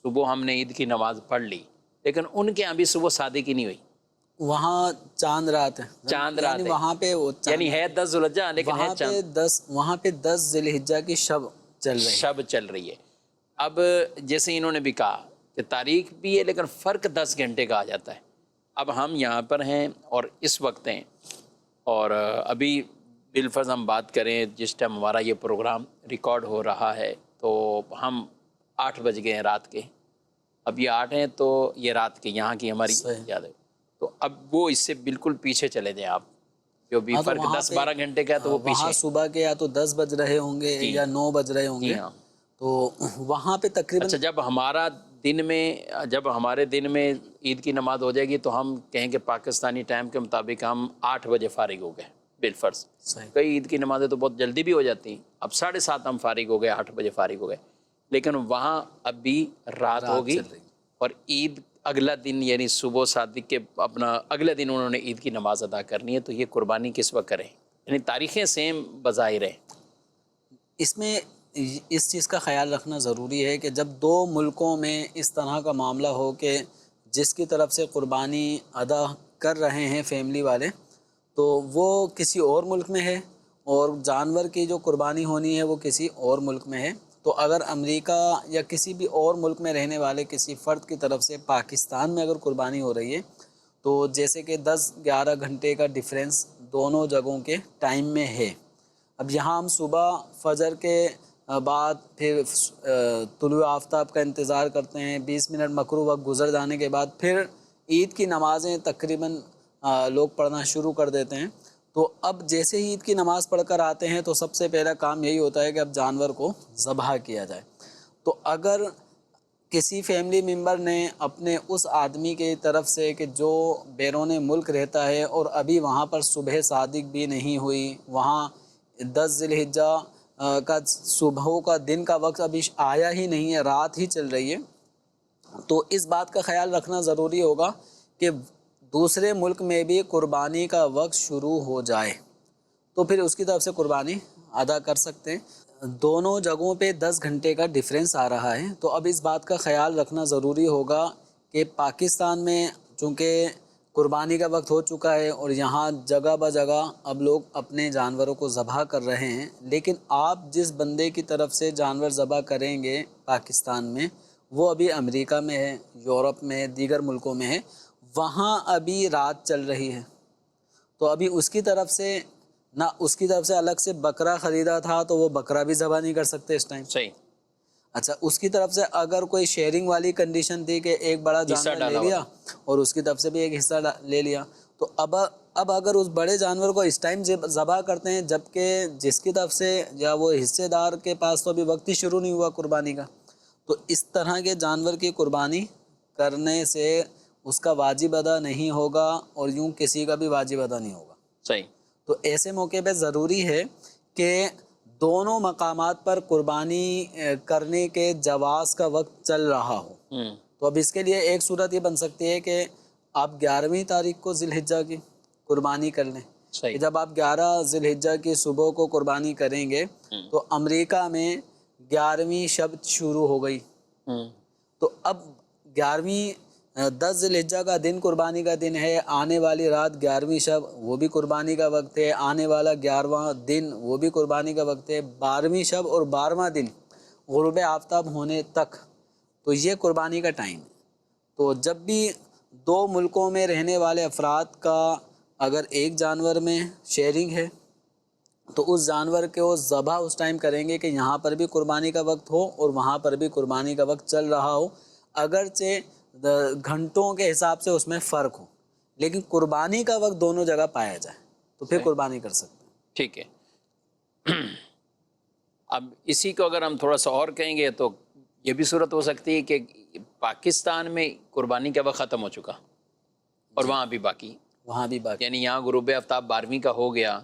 صبح ہم نے عید کی نماز پڑھ لی، لیکن ان کے یہاں بھی صبح صادق ہی نہیں ہوئی، وہاں چاند رات ہے، چاند رات یعنی ہے، وہاں پہ یعنی ہے 10 ذوالحجہ لیکن ہے چاند، وہاں پہ 10 ذی الحجہ کی شب چل رہی ہے. اب جیسے انہوں نے بھی کہا کہ تاریخ بھی ہے لیکن فرق 10 گھنٹے کا آ جاتا ہے. اب ہم یہاں پر ہیں اور اس وقت ہیں اور ابھی بالفرض ہم بات کریں جس ٹائم ہمارا یہ پروگرام ریکارڈ ہو رہا ہے تو ہم 8 بج گئے ہیں رات کے. اب یہ 8 ہیں تو یہ رات کے یہاں کی ہماری صحیح. یاد ہے. تو اب وہ اس سے بالکل پیچھے چلے جائیں آپ, جو بھی ہاں تو فرق وہاں 10-12 گھنٹے کا ہے تو وہ وہاں پیچھے. صبح کے یا تو 10 بج رہے ہوں گے جی. یا 9 بج رہے ہوں جی گے. ہاں. تو وہاں پہ تقریباً اچھا جب ہمارے دن میں عید کی نماز ہو جائے گی تو ہم کہیں کہ پاکستانی ٹائم کے مطابق ہم 8 بجے فارغ ہو گئے بالفرض. صحیح. کئی عید کی نمازیں تو بہت جلدی بھی ہو جاتی ہیں. اب 7:30 ہم فارغ ہو گئے, 8 بجے فارغ ہو گئے, لیکن وہاں اب بھی رات ہوگی چل رہی. اور عید اگلا دن یعنی صبح صادق کے اپنا اگلے دن انہوں نے عید کی نماز ادا کرنی ہے. تو یہ قربانی کس وقت کریں؟ یعنی تاریخیں سیم بظاہر ہیں. اس میں اس چیز کا خیال رکھنا ضروری ہے کہ جب 2 ملکوں میں اس طرح کا معاملہ ہو کہ جس کی طرف سے قربانی ادا کر رہے ہیں فیملی والے تو وہ کسی اور ملک میں ہے اور جانور کی جو قربانی ہونی ہے وہ کسی اور ملک میں ہے, تو اگر امریکہ یا کسی بھی اور ملک میں رہنے والے کسی فرد کی طرف سے پاکستان میں اگر قربانی ہو رہی ہے تو جیسے کہ 10-11 گھنٹے کا ڈیفرنس دونوں جگہوں کے ٹائم میں ہے. اب یہاں ہم صبح فجر کے بعد پھر طلوع آفتاب کا انتظار کرتے ہیں, 20 منٹ مکروہ وقت گزر جانے کے بعد پھر عید کی نمازیں تقریباً لوگ پڑھنا شروع کر دیتے ہیں. تو اب جیسے ہی عید کی نماز پڑھ کر آتے ہیں تو سب سے پہلا کام یہی ہوتا ہے کہ اب جانور کو ذبح کیا جائے. تو اگر کسی فیملی ممبر نے اپنے اس آدمی کی طرف سے کہ جو بیرون ملک رہتا ہے اور ابھی وہاں پر صبح صادق بھی نہیں ہوئی, وہاں 10 ذی الحجہ کا صبح کا دن کا وقت ابھی آیا ہی نہیں ہے, رات ہی چل رہی ہے, تو اس بات کا خیال رکھنا ضروری ہوگا کہ دوسرے ملک میں بھی قربانی کا وقت شروع ہو جائے تو پھر اس کی طرف سے قربانی ادا کر سکتے ہیں. دونوں جگہوں پہ 10 گھنٹے کا ڈیفرنس آ رہا ہے, تو اب اس بات کا خیال رکھنا ضروری ہوگا کہ پاکستان میں چونکہ قربانی کا وقت ہو چکا ہے اور یہاں جگہ بہ جگہ اب لوگ اپنے جانوروں کو ذبح کر رہے ہیں, لیکن آپ جس بندے کی طرف سے جانور ذبح کریں گے پاکستان میں وہ ابھی امریکہ میں ہے, یورپ میں, دیگر ملکوں میں ہے, وہاں ابھی رات چل رہی ہے. تو ابھی اس کی طرف سے نہ اس کی طرف سے الگ سے بکرا خریدا تھا تو وہ بکرا بھی ذبح نہیں کر سکتے اس ٹائم. صحیح. اچھا اس کی طرف سے اگر کوئی شیئرنگ والی کنڈیشن تھی کہ ایک بڑا جانور لے لیا اور اس کی طرف سے بھی ایک حصہ لے لیا, تو اب اگر اس بڑے جانور کو اس ٹائم ذبح کرتے ہیں جبکہ جس کی طرف سے یا وہ حصے دار کے پاس تو ابھی وقت ہی شروع نہیں ہوا قربانی کا, تو اس طرح کے جانور کی قربانی کرنے سے اس کا واجب ادا نہیں ہوگا اور یوں کسی کا بھی واجب ادا نہیں ہوگا. صحیح. تو ایسے موقع پہ ضروری ہے کہ دونوں مقامات پر قربانی کرنے کے جواز کا وقت چل رہا ہو. تو اب اس کے لیے ایک صورت یہ بن سکتی ہے کہ آپ 11ویں تاریخ کو ذی الحجہ کی قربانی کر لیں. کہ جب آپ 11 ذی الحجہ کی صبح کو قربانی کریں گے تو امریکہ میں 11ویں شب شروع ہو گئی, تو اب 10 ذی الحجہ کا دن قربانی کا دن ہے, آنے والی رات 11ویں شب وہ بھی قربانی کا وقت ہے, آنے والا 11واں دن وہ بھی قربانی کا وقت ہے, 12ویں شب اور 12واں دن غروب آفتاب ہونے تک تو یہ قربانی کا ٹائم ہے. تو جب بھی 2 ملکوں میں رہنے والے افراد کا اگر ایک جانور میں شیئرنگ ہے تو اس جانور کو ذبح اس ٹائم کریں گے کہ یہاں پر بھی قربانی کا وقت ہو اور وہاں پر بھی قربانی کا وقت چل رہا ہو, اگرچہ گھنٹوں کے حساب سے اس میں فرق ہو, لیکن قربانی کا وقت دونوں جگہ پایا جائے تو پھر قربانی کر سکتے ہیں. ٹھیک ہے. اب اسی کو اگر ہم تھوڑا سا اور کہیں گے تو یہ بھی صورت ہو سکتی ہے کہ پاکستان میں قربانی کا وقت ختم ہو چکا اور وہاں بھی باقی, یعنی یہاں غروب آفتاب 12ویں کا ہو گیا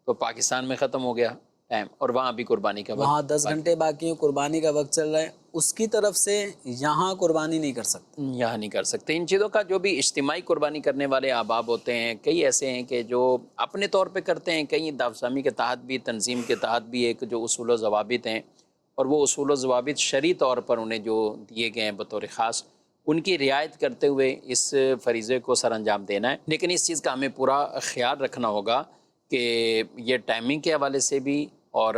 تو پاکستان میں ختم ہو گیا ٹائم اور وہاں بھی قربانی کا وقت, وہاں 10 گھنٹے باقی ہیں, قربانی کا وقت چل رہا ہے, اس کی طرف سے یہاں قربانی نہیں کر سکتے. یہاں نہیں کر سکتے. ان چیزوں کا جو بھی اجتماعی قربانی کرنے والے احباب ہوتے ہیں, کئی ایسے ہیں کہ جو اپنے طور پہ کرتے ہیں, کئی دعوت اسلامی کے تحت بھی, تنظیم کے تحت بھی ایک جو اصول و ضوابط ہیں اور وہ اصول و ضوابط شرعی طور پر انہیں جو دیے گئے ہیں بطور خاص, ان کی رعایت کرتے ہوئے اس فریضے کو سر انجام دینا ہے. لیکن اس چیز کا ہمیں پورا خیال رکھنا ہوگا کہ یہ ٹائمنگ کے حوالے سے بھی اور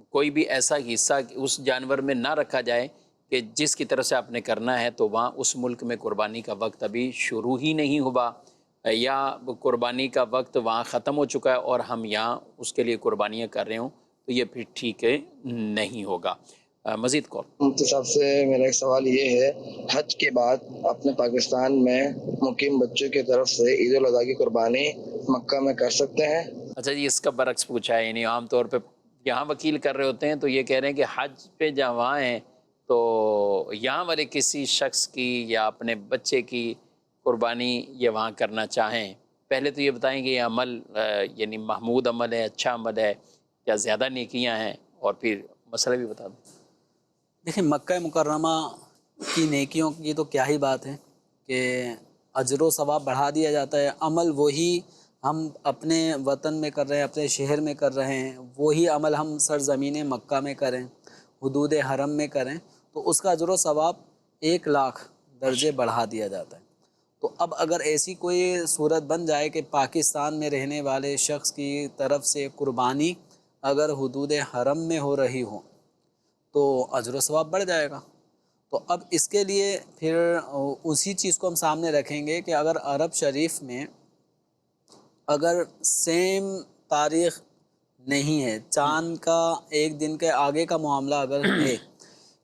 کوئی بھی ایسا حصہ اس جانور میں نہ رکھا جائے کہ جس کی طرف سے آپ نے کرنا ہے تو وہاں اس ملک میں قربانی کا وقت ابھی شروع ہی نہیں ہوا یا قربانی کا وقت وہاں ختم ہو چکا ہے اور ہم یہاں اس کے لیے قربانیاں کر رہے ہوں تو یہ پھر ٹھیک نہیں ہوگا. مزید کال. مفتی صاحب سے میرا ایک سوال یہ ہے، حج کے بعد اپنے پاکستان میں مقیم بچوں کی طرف سے عید الاضحیٰ کی قربانی مکہ میں کر سکتے ہیں؟ اچھا جی، اس کا برعکس پوچھا ہے. یعنی عام طور پہ یہاں وکیل کر رہے ہوتے ہیں تو یہ کہہ رہے ہیں کہ حج پہ جہاں وہاں ہیں تو یہاں والے کسی شخص کی یا اپنے بچے کی قربانی یہ وہاں کرنا چاہیں. پہلے تو یہ بتائیں کہ یہ عمل یعنی محمود عمل ہے، اچھا عمل ہے یا زیادہ نیکیاں ہیں، اور پھر مسئلہ بھی بتا دیں. دیکھیں مکہ مکرمہ کی نیکیوں کی تو کیا ہی بات ہے کہ اجر و ثواب بڑھا دیا جاتا ہے. عمل وہی ہم اپنے وطن میں کر رہے ہیں، اپنے شہر میں کر رہے ہیں، وہی عمل ہم سرزمین مکہ میں کریں، حدود حرم میں کریں تو اس کا اجر و ثواب 1,00,000 درجے بڑھا دیا جاتا ہے. تو اب اگر ایسی کوئی صورت بن جائے کہ پاکستان میں رہنے والے شخص کی طرف سے قربانی اگر حدود حرم میں ہو رہی ہو تو اجر و ثواب بڑھ جائے گا. تو اب اس کے لیے پھر اسی چیز کو ہم سامنے رکھیں گے کہ اگر عرب شریف میں اگر سیم تاریخ نہیں ہے، چاند کا ایک دن کے آگے کا معاملہ اگر ہے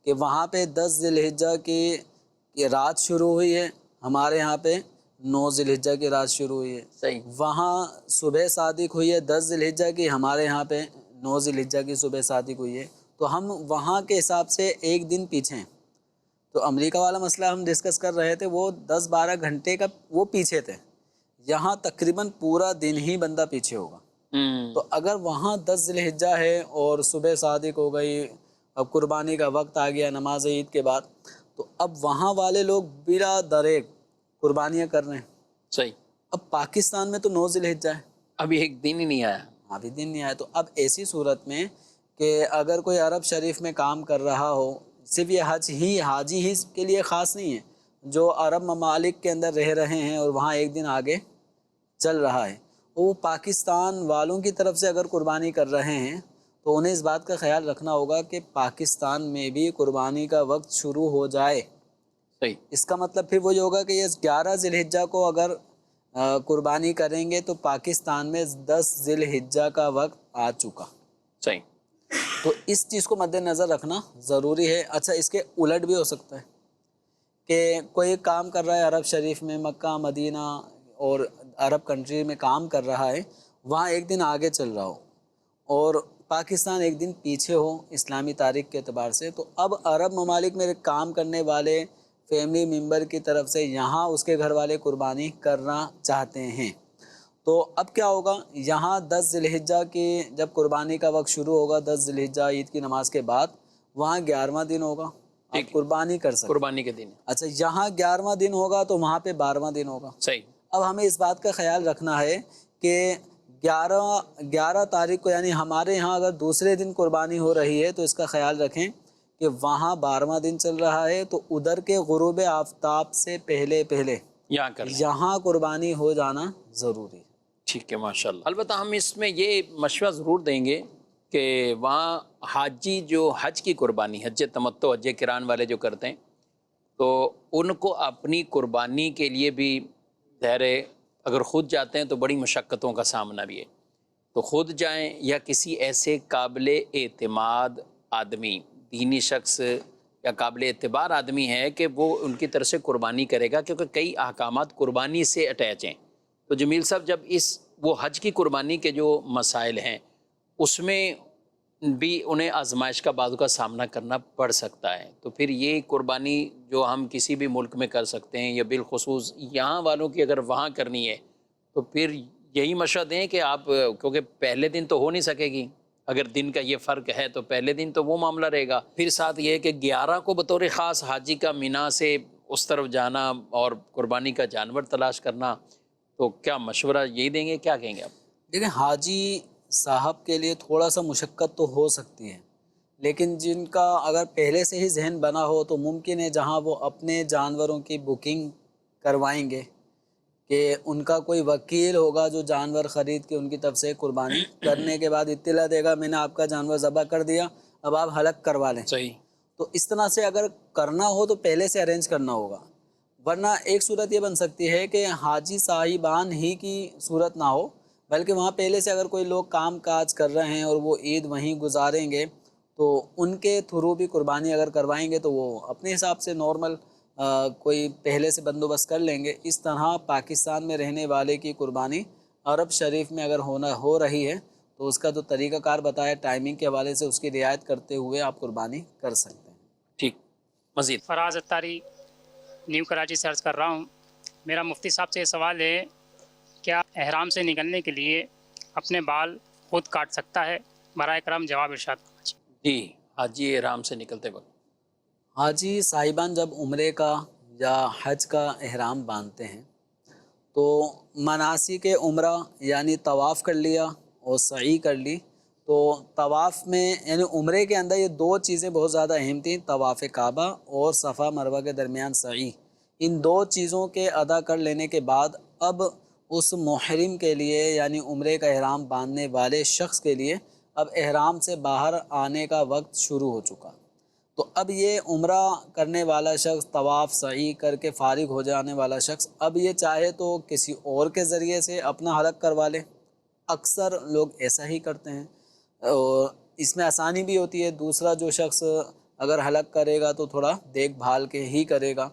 کہ وہاں پہ 10 ذی الحجہ کی رات شروع ہوئی ہے، ہمارے یہاں پہ 9 ذی الحجہ کی رات شروع ہوئی ہے، صحیح. وہاں صبح صادق ہوئی ہے 10 ذی الحجہ کی، ہمارے یہاں پہ 9 ذی الحجہ کی صبح صادق ہوئی ہے، تو ہم وہاں کے حساب سے ایک دن پیچھے ہیں. تو امریکہ والا مسئلہ ہم ڈسکس کر رہے تھے، وہ 10-12 گھنٹے کا وہ پیچھے تھے، یہاں تقریباً پورا دن ہی بندہ پیچھے ہوگا. تو اگر وہاں 10 ذی الحجہ ہے اور صبح صادق ہو گئی، اب قربانی کا وقت آ گیا نماز عید کے بعد، تو اب وہاں والے لوگ بلا دریغ قربانیاں کر رہے ہیں. صحیح. اب پاکستان میں تو 9 ذی الحجہ ہے، ابھی ایک دن ہی نہیں آیا. ابھی دن نہیں آیا. تو اب ایسی صورت میں کہ اگر کوئی عرب شریف میں کام کر رہا ہو، صرف یہ حاجی ہی کے لیے خاص نہیں ہے، جو عرب ممالک کے اندر رہ رہے ہیں اور وہاں ایک دن آگے چل رہا ہے، وہ پاکستان والوں کی طرف سے اگر قربانی کر رہے ہیں تو انہیں اس بات کا خیال رکھنا ہوگا کہ پاکستان میں بھی قربانی کا وقت شروع ہو جائے. صحیح. اس کا مطلب پھر وہ یہ ہوگا کہ یہ 11 ذی الحجہ کو اگر قربانی کریں گے تو پاکستان میں 10 ذی الحجہ کا وقت آ چکا. صحیح. تو اس چیز کو مد نظر رکھنا ضروری ہے. اچھا اس کے الٹ بھی ہو سکتا ہے کہ کوئی کام کر رہا ہے عرب شریف میں، مکہ مدینہ اور عرب کنٹری میں کام کر رہا ہے، وہاں ایک دن آگے چل رہا ہو اور پاکستان ایک دن پیچھے ہو اسلامی تاریخ کے اعتبار سے. تو اب عرب ممالک میں کام کرنے والے فیملی ممبر کی طرف سے یہاں اس کے گھر والے قربانی کرنا چاہتے ہیں، تو اب کیا ہوگا، یہاں 10 ذی الحجہ کی جب قربانی کا وقت شروع ہوگا، 10 ذی الحجہ عید کی نماز کے بعد، وہاں 11واں دن ہوگا، آپ قربانی کر سکتے. قربانی کے دن. اچھا یہاں 11واں دن ہوگا تو وہاں پہ 12واں دن ہوگا. صحیح. اب ہمیں اس بات کا خیال رکھنا ہے کہ 11 تاریخ کو، یعنی ہمارے یہاں اگر دوسرے دن قربانی ہو رہی ہے تو اس کا خیال رکھیں کہ وہاں 12واں دن چل رہا ہے، تو ادھر کے غروب آفتاب سے پہلے یہاں کر لیں. یہاں قربانی ہو جانا ضروری ہے. ٹھیک ہے، ماشاءاللہ. البتہ ہم اس میں یہ مشورہ ضرور دیں گے کہ وہاں حاجی جو حج کی قربانی، حج تمتع، حج کران والے جو کرتے ہیں، تو ان کو اپنی قربانی کے لیے بھی ظاہر ہے اگر خود جاتے ہیں تو بڑی مشقتوں کا سامنا بھی ہے، تو خود جائیں یا کسی ایسے قابل اعتماد آدمی، دینی شخص یا قابل اعتبار آدمی ہے کہ وہ ان کی طرف سے قربانی کرے گا، کیونکہ کئی احکامات قربانی سے اٹیچ ہیں. تو جمیل صاحب جب وہ حج کی قربانی کے جو مسائل ہیں اس میں بھی انہیں آزمائش کا بعض کا سامنا کرنا پڑ سکتا ہے، تو پھر یہ قربانی جو ہم کسی بھی ملک میں کر سکتے ہیں یا بالخصوص یہاں والوں کی اگر وہاں کرنی ہے تو پھر یہی مشورہ دیں کہ آپ، کیونکہ پہلے دن تو ہو نہیں سکے گی، اگر دن کا یہ فرق ہے تو پہلے دن تو وہ معاملہ رہے گا. پھر ساتھ یہ کہ 11 کو بطور خاص حاجی کا مینا سے اس طرف جانا اور قربانی کا جانور تلاش کرنا، تو کیا مشورہ یہی دیں گے، کیا کہیں گے آپ؟ دیکھیں حاجی صاحب کے لیے تھوڑا سا مشقت تو ہو سکتی ہے، لیکن جن کا اگر پہلے سے ہی ذہن بنا ہو تو ممکن ہے جہاں وہ اپنے جانوروں کی بکنگ کروائیں گے کہ ان کا کوئی وکیل ہوگا جو جانور خرید کے ان کی طرف سے قربانی کرنے کے بعد اطلاع دے گا میں نے آپ کا جانور ذبح کر دیا، اب آپ حلق کروا لیں. صحیح. تو اس طرح سے اگر کرنا ہو تو پہلے سے ارینج کرنا ہوگا. ورنہ ایک صورت یہ بن سکتی ہے کہ حاجی صاحبان ہی کی صورت نہ ہو، بلکہ وہاں پہلے سے اگر کوئی لوگ کام کاج کر رہے ہیں اور وہ عید وہیں گزاریں گے تو ان کے تھرو بھی قربانی اگر کروائیں گے تو وہ اپنے حساب سے نارمل کوئی پہلے سے بندوبست کر لیں گے۔ اس طرح پاکستان میں رہنے والے کی قربانی عرب شریف میں اگر ہو رہی ہے تو اس کا جو طریقہ کار بتایا ٹائمنگ کے حوالے سے اس کی رعایت کرتے ہوئے آپ قربانی کر سکتے ہیں۔ ٹھیک، مزید فراز اتاری نیو کراچی سے عرض کر رہا ہوں، میرا مفتی صاحب سے یہ سوال ہے، کیا احرام سے نکلنے کے لیے اپنے بال خود کاٹ سکتا ہے؟ برائے کرم جواب ارشاد فرمائیے۔ جی، حاجی احرام سے نکلتے وقت حاجی صاحبان جب عمرے کا یا حج کا احرام باندھتے ہیں تو مناسک عمرہ یعنی طواف کر لیا اور سعی کر لی، تو طواف میں یعنی عمرے کے اندر یہ دو چیزیں بہت زیادہ اہم تھیں، طواف کعبہ اور صفا مروہ کے درمیان سعی، ان دو چیزوں کے ادا کر لینے کے بعد اب اس محرم کے لیے یعنی عمرے کا احرام باندھنے والے شخص کے لیے اب احرام سے باہر آنے کا وقت شروع ہو چکا۔ تو اب یہ عمرہ کرنے والا شخص طواف سعی کر کے فارغ ہو جانے والا شخص اب یہ چاہے تو کسی اور کے ذریعے سے اپنا حلق کروا لے، اکثر لوگ ایسا ہی کرتے ہیں اور اس میں آسانی بھی ہوتی ہے۔ دوسرا جو شخص اگر حلق کرے گا تو تھوڑا دیکھ بھال کے ہی کرے گا،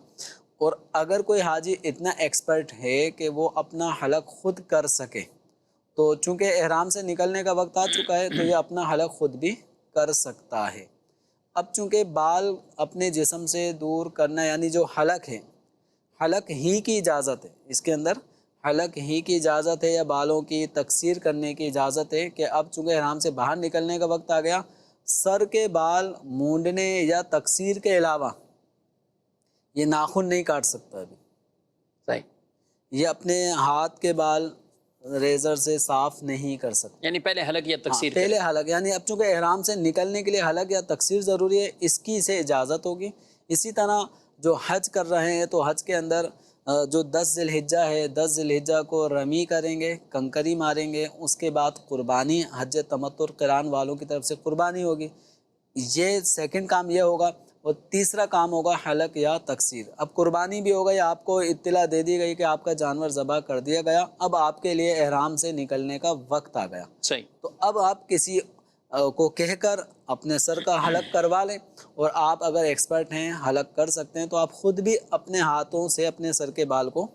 اور اگر کوئی حاجی اتنا ایکسپرٹ ہے کہ وہ اپنا حلق خود کر سکے تو چونکہ احرام سے نکلنے کا وقت آ چکا ہے تو یہ اپنا حلق خود بھی کر سکتا ہے۔ اب چونکہ بال اپنے جسم سے دور کرنا یعنی جو حلق ہے، حلق ہی کی اجازت ہے، اس کے اندر حلق ہی کی اجازت ہے یا بالوں کی تقصیر کرنے کی اجازت ہے کہ اب چونکہ احرام سے باہر نکلنے کا وقت آ گیا، سر کے بال مونڈنے یا تقصیر کے علاوہ یہ ناخن نہیں کاٹ سکتا ابھی، صحیح، یہ اپنے ہاتھ کے بال ریزر سے صاف نہیں کر سکتا، یعنی پہلے حلق یا تقصیر کریں۔ پہلے حلق یعنی اب چونکہ احرام سے نکلنے کے لیے حلق یا تقصیر ضروری ہے، اس کی سے اجازت ہوگی۔ اسی طرح جو حج کر رہے ہیں تو حج کے اندر جو 10 ذی الحجہ ہے، 10 ذی الحجہ کو رمی کریں گے، کنکری ماریں گے، اس کے بعد قربانی حج تمتع قران والوں کی طرف سے قربانی ہوگی، یہ سیکنڈ کام یہ ہوگا، اور تیسرا کام ہوگا حلق یا تقصیر۔ اب قربانی بھی ہوگا یا آپ کو اطلاع دے دی گئی کہ آپ کا جانور ذبح کر دیا گیا، اب آپ کے لیے احرام سے نکلنے کا وقت آ گیا، صحیح، تو اب آپ کسی کو کہہ کر اپنے سر کا حلق کروا لیں، اور آپ اگر ایکسپرٹ ہیں حلق کر سکتے ہیں تو آپ خود بھی اپنے ہاتھوں سے اپنے سر کے بال کو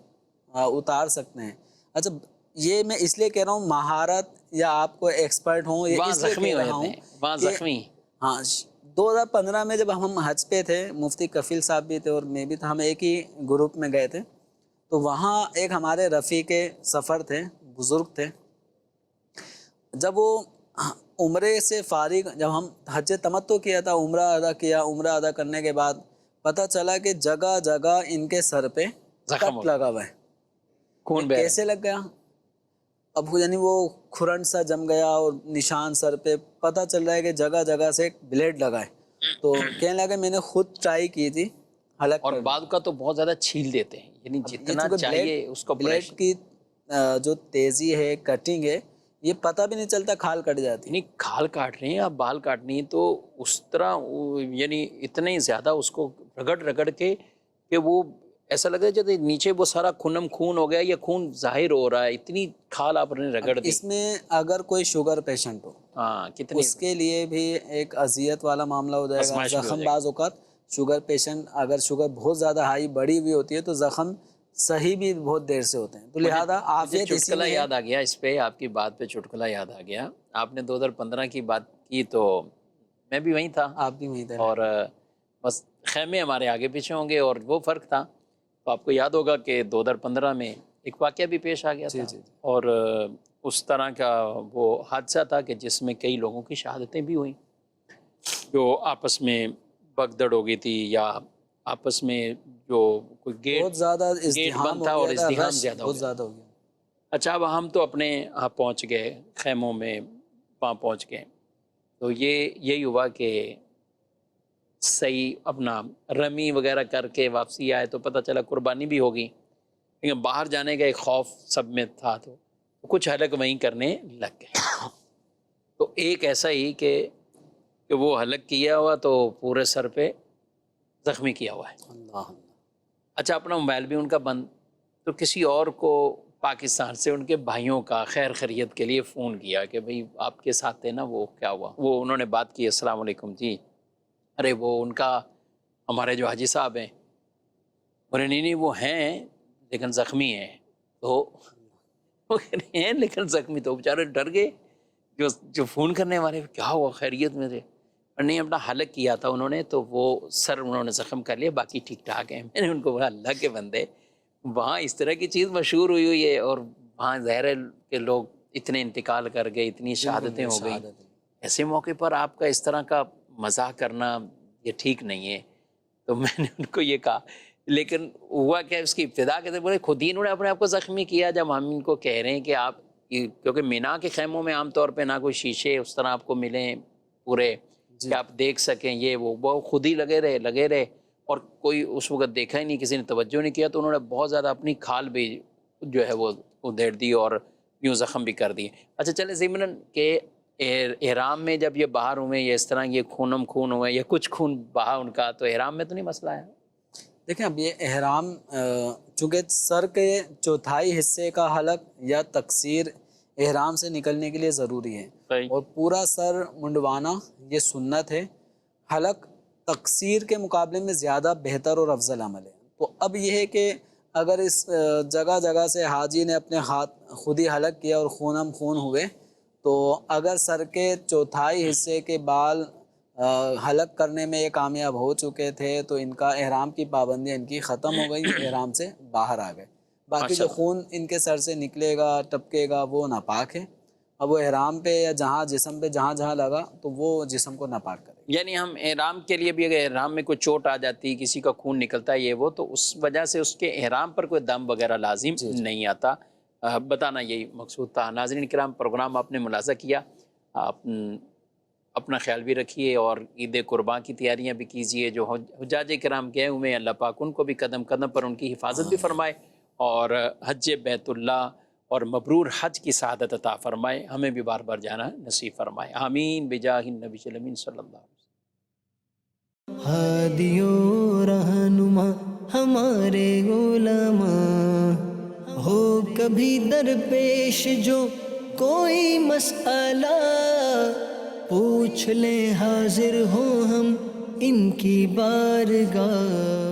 اتار سکتے ہیں۔ اچھا، یہ میں اس لیے کہہ رہا ہوں مہارت یا آپ کو ایکسپرٹ ہوں، یہ وہاں اس لیے زخمی کہہ ہو رہا جاتے ہوں ہیں، وہاں کہ زخمی۔ ہاں 2015 میں جب ہم حج پہ تھے، مفتی کفیل صاحب بھی تھے اور میں بھی تھا، ہم ایک ہی گروپ میں گئے تھے، تو وہاں ایک ہمارے رفیق سفر تھے، بزرگ تھے، جب وہ عمرے سے فارغ، جب ہم حج تمتع کیا تھا، عمرہ ادا کیا، عمرہ ادا کرنے کے بعد پتہ چلا کہ جگہ جگہ ان کے سر پہ زخم کٹ لگا ہوا ہے۔ خون بہ کیسے لگ گیا؟ اب یعنی وہ کھرن سا جم گیا اور نشان سر پہ، پتہ چل رہا ہے کہ جگہ جگہ سے ایک بلیڈ لگا ہے، تو کہنے لگا میں نے خود ٹرائی کی تھی حلق اور کرنے، بعد کا تو بہت زیادہ چھیل دیتے ہیں، یعنی یہ جتنا چونکہ چاہیے اس کو بلیڈ کی جو تیزی ہے، کٹنگ ہے، یہ پتہ بھی نہیں چلتا، کھال کٹ جاتی ہے۔ یعنی کھال کاٹ رہے ہیں آپ، بال کاٹ رہی ہیں، تو اس طرح یعنی اتنے زیادہ اس کو رگڑ رگڑ کے کہ وہ ایسا لگ رہا ہے جیسے نیچے وہ سارا خونم خون ہو گیا یا خون ظاہر ہو رہا ہے، اتنی کھال آپ نے رگڑ دی۔ اس میں اگر کوئی شوگر پیشنٹ ہو ہاں، کتنی اس کے لیے بھی ایک اذیت والا معاملہ ہو جائے گا، آزمائش بھی ہو زخم جائے گی۔ بعض اوقات شوگر پیشنٹ اگر شوگر بہت زیادہ ہائی بڑی ہوئی ہوتی ہے تو زخم صحیح بھی بہت دیر سے ہوتے ہیں، تو لہذا مجھے عافیت اسی چٹکلا میں ہے۔ یاد آ گیا اس پہ، آپ کی بات پہ چٹکلا یاد آ گیا۔ آپ نے 2015 کی بات کی تو میں بھی وہیں تھا، آپ بھی وہیں تھے۔ اور بس خیمے ہمارے آگے پیچھے ہوں گے اور وہ فرق تھا، تو آپ کو یاد ہوگا کہ 2015 میں ایک واقعہ بھی پیش آ گیا جی تھا، جی جی۔ اور اس طرح کا وہ حادثہ تھا کہ جس میں کئی لوگوں کی شہادتیں بھی ہوئیں، جو آپس میں بگدڑ ہو گئی تھی یا آپس میں جو کوئی بہت زیادہ گیٹ ازدحام بند تھا ہو اور گیا تھا، ازدحام رش زیادہ ہو بہت گیا۔ زیادہ ہو گیا۔ اچھا، اب ہم تو اپنے یہاں پہنچ گئے، خیموں میں وہاں پہنچ گئے، تو یہی ہوا کہ صحیح اپنا رمی وغیرہ کر کے واپسی آئے تو پتہ چلا قربانی بھی ہوگی، لیکن باہر جانے کا ایک خوف سب میں تھا، تو کچھ حلق وہیں کرنے لگ گئے۔ تو ایک ایسا ہی کہ وہ حلق کیا ہوا تو پورے سر پہ زخمی کیا ہوا ہے، اللہ اللہ۔ اچھا اپنا موبائل بھی ان کا بند، تو کسی اور کو پاکستان سے ان کے بھائیوں کا خیر خیریت کے لیے فون کیا کہ بھئی آپ کے ساتھ تھے نا وہ کیا ہوا، وہ انہوں نے بات کی السلام علیکم جی، ارے وہ ان کا ہمارے جو حاجی صاحب ہیں، بولے نہیں وہ ہیں لیکن زخمی ہیں، تو وہ کہہ رہے ہیں لیکن زخمی، تو بیچارے ڈر گئے جو فون کرنے والے، کیا ہوا خیریت میں تھے، اور نہیں اپنا حلق کیا تھا انہوں نے، تو وہ سر انہوں نے زخم کر لیا، باقی ٹھیک ٹھاک ہیں۔ میں نے ان کو بولا اللہ کے بندے، وہاں اس طرح کی چیز مشہور ہوئی ہے، اور وہاں ظاہر ہے کہ لوگ اتنے انتقال کر گئے، اتنی شہادتیں ہو گئی، ایسے موقع پر آپ کا اس طرح کا مزاح کرنا یہ ٹھیک نہیں ہے۔ تو میں نے ان کو یہ کہا، لیکن ہوا کہ اس کی ابتدا کے بولے خود ہی انہوں نے اپنے آپ کو زخمی کیا، جب ہم ان کو کہہ رہے ہیں کہ آپ، کیونکہ مینا کے خیموں میں عام طور پہ نہ کوئی شیشے اس طرح آپ کو ملیں پورے کہ آپ دیکھ سکیں، یہ وہ خود ہی لگے رہے، اور کوئی اس وقت دیکھا ہی نہیں، کسی نے توجہ نہیں کیا، تو انہوں نے بہت زیادہ اپنی کھال بھی جو ہے وہ ادھیڑ دی اور یوں زخم بھی کر دیے۔ اچھا چلے ضمناً کہ احرام میں جب یہ باہر ہوئے یا اس طرح یہ خون ہوئے یا کچھ خون بہا ان کا، تو احرام میں تو نہیں مسئلہ ہے؟ دیکھیں اب یہ احرام چونکہ سر کے چوتھائی حصے کا حلق یا تقصیر احرام سے نکلنے کے لیے ضروری ہے، اور پورا سر منڈوانا یہ سنت ہے، حلق تقصیر کے مقابلے میں زیادہ بہتر اور افضل عمل ہے۔ تو اب یہ ہے کہ اگر اس جگہ سے حاجی نے اپنے ہاتھ خود ہی حلق کیا اور خون ہوئے، تو اگر سر کے چوتھائی حصے کے بال حلق کرنے میں یہ کامیاب ہو چکے تھے تو ان کا احرام کی پابندی ان کی ختم ہو گئی، احرام سے باہر آ گئے۔ باقی جو خون ان کے سر سے نکلے گا ٹپکے گا وہ ناپاک ہے، اب وہ احرام پہ یا جسم پہ جہاں لگا تو وہ جسم کو ناپاک کرے۔ یعنی ہم احرام کے لیے بھی اگر احرام میں کوئی چوٹ آ جاتی، کسی کا خون نکلتا ہے یہ وہ، تو اس وجہ سے اس کے احرام پر کوئی دم وغیرہ لازم نہیں آتا، بتانا یہی مقصود تھا۔ ناظرین کرام، پروگرام آپ نے ملاحظہ کیا، آپ اپنا خیال بھی رکھیے اور عید قربان کی تیاریاں بھی کیجیے۔ جو حجاج کرام گئے ہوئے ہیں، اللہ پاک ان کو بھی قدم قدم پر ان کی حفاظت بھی فرمائے، اور حج بیت اللہ اور مبرور حج کی سعادت عطا فرمائے، ہمیں بھی بار بار جانا نصیب فرمائے، آمین بجاہ النبی الامین صلی اللہ علیہ وسلم۔ ہادی و رہنما ہمارے علماء، ہو کبھی درپیش جو کوئی مسئلہ، پوچھ لیں حاضر ہوں ہم ان کی بارگاہ۔